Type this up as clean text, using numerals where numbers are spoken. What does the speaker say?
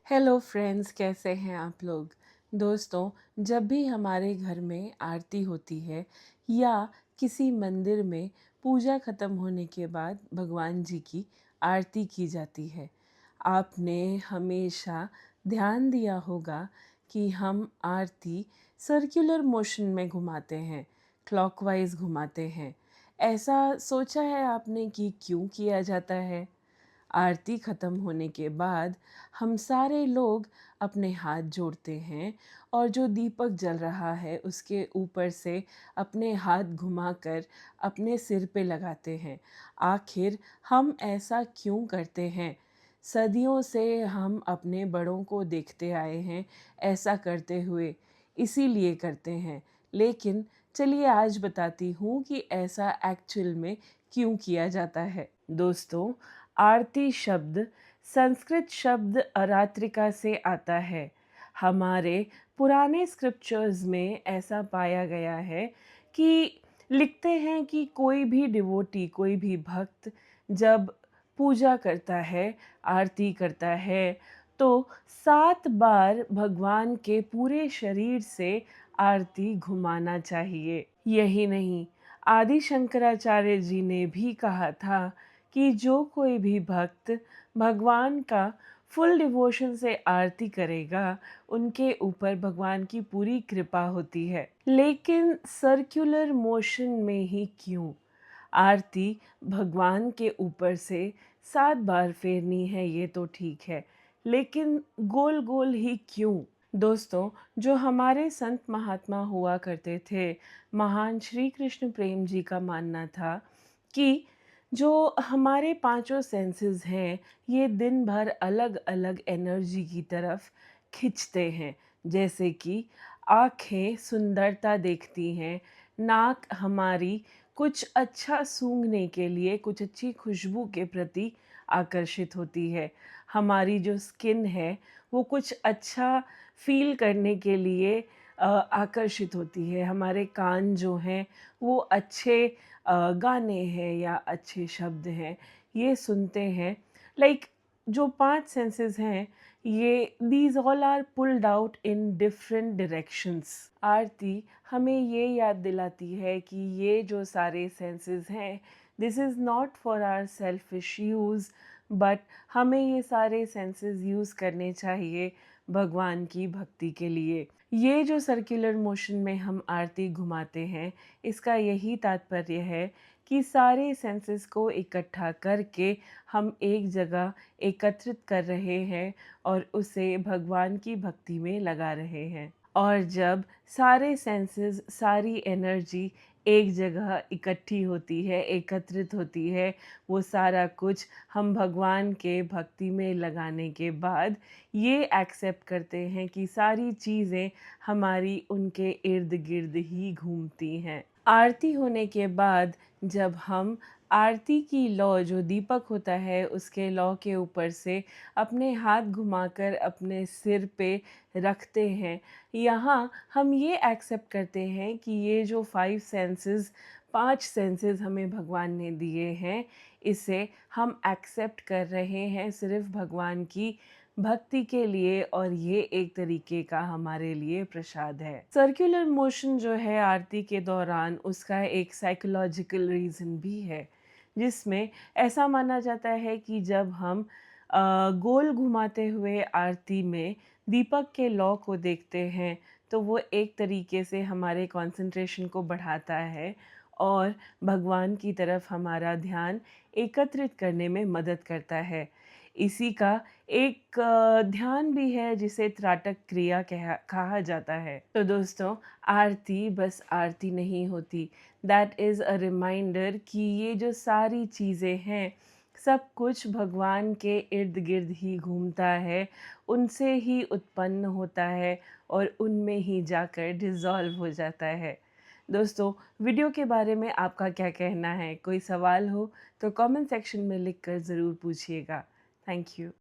Hello friends, कैसे हैं आप लोग। दोस्तों, जब भी हमारे घर में आरती होती है या किसी मंदिर में पूजा ख़त्म होने के बाद भगवान जी की आरती की जाती है, आपने हमेशा ध्यान दिया होगा कि हम आरती सर्कुलर मोशन में घुमाते हैं, क्लॉकवाइज घुमाते हैं। ऐसा सोचा है आपने कि क्यों किया जाता है? आरती ख़त्म होने के बाद हम सारे लोग अपने हाथ जोड़ते हैं और जो दीपक जल रहा है उसके ऊपर से अपने हाथ घुमाकर अपने सिर पे लगाते हैं। आखिर हम ऐसा क्यों करते हैं? सदियों से हम अपने बड़ों को देखते आए हैं ऐसा करते हुए, इसीलिए करते हैं। लेकिन चलिए आज बताती हूँ कि ऐसा एक्चुअल में क्यों किया जाता है। दोस्तों, आरती शब्द संस्कृत शब्द अरात्रिका से आता है। हमारे पुराने स्क्रिप्चर्स में ऐसा पाया गया है कि लिखते हैं कि कोई भी डिवोटी, कोई भी भक्त जब पूजा करता है, आरती करता है, तो 7 बार भगवान के पूरे शरीर से आरती घुमाना चाहिए। यही नहीं, आदि शंकराचार्य जी ने भी कहा था कि जो कोई भी भक्त भगवान का फुल डिवोशन से आरती करेगा, उनके ऊपर भगवान की पूरी कृपा होती है। लेकिन सर्कुलर मोशन में ही क्यों? आरती भगवान के ऊपर से 7 बार फेरनी है, ये तो ठीक है, लेकिन गोल गोल ही क्यों? दोस्तों, जो हमारे संत महात्मा हुआ करते थे, महान श्री कृष्ण प्रेम जी का मानना था कि जो हमारे पांचों सेंसेस हैं, ये दिन भर अलग अलग एनर्जी की तरफ खिंचते हैं। जैसे कि आँखें सुंदरता देखती हैं, नाक हमारी कुछ अच्छा सूंघने के लिए, कुछ अच्छी खुशबू के प्रति आकर्षित होती है। हमारी जो स्किन है वो कुछ अच्छा फ़ील करने के लिए आकर्षित होती है। हमारे कान जो हैं वो अच्छे गाने हैं या अच्छे शब्द हैं, ये सुनते हैं। लाइक जो 5 सेंसेस हैं, ये these all are pulled out in different directions. Aarti हमें ये याद दिलाती है कि ये जो सारे सेंसेस हैं, this is not for our selfish use, but हमें ये सारे सेंसेस यूज़ करने चाहिए भगवान की भक्ति के लिए। ये जो सर्कुलर मोशन में हम आरती घुमाते हैं, इसका यही तात्पर्य है कि सारे सेंसेस को इकट्ठा करके हम एक जगह एकत्रित कर रहे हैं और उसे भगवान की भक्ति में लगा रहे हैं। और जब सारे सेंसेस, सारी एनर्जी एक जगह इकट्ठी होती है, एकत्रित होती है, वो सारा कुछ हम भगवान के भक्ति में लगाने के बाद ये एक्सेप्ट करते हैं कि सारी चीज़ें हमारी उनके इर्द गिर्द ही घूमती हैं। आरती होने के बाद जब हम आरती की लौ, जो दीपक होता है उसके लौ के ऊपर से अपने हाथ घुमाकर अपने सिर पे रखते हैं, यहाँ हम ये एक्सेप्ट करते हैं कि ये जो 5 सेंसेस हमें भगवान ने दिए हैं, इसे हम एक्सेप्ट कर रहे हैं सिर्फ भगवान की भक्ति के लिए, और ये एक तरीके का हमारे लिए प्रसाद है। सर्कुलर मोशन जो है आरती के दौरान, उसका एक साइकोलॉजिकल रीज़न भी है, जिसमें ऐसा माना जाता है कि जब हम गोल घुमाते हुए आरती में दीपक के लौ को देखते हैं, तो वो एक तरीके से हमारे कंसंट्रेशन को बढ़ाता है और भगवान की तरफ हमारा ध्यान एकत्रित करने में मदद करता है। इसी का एक ध्यान भी है जिसे त्राटक क्रिया कहा जाता है। तो दोस्तों, आरती बस आरती नहीं होती, दैट इज़ अ रिमाइंडर कि ये जो सारी चीज़ें हैं, सब कुछ भगवान के इर्द गिर्द ही घूमता है, उनसे ही उत्पन्न होता है और उनमें ही जाकर डिज़ॉल्व हो जाता है। दोस्तों, वीडियो के बारे में आपका क्या कहना है? कोई सवाल हो तो कमेंट सेक्शन में लिख कर ज़रूर पूछिएगा। Thank you.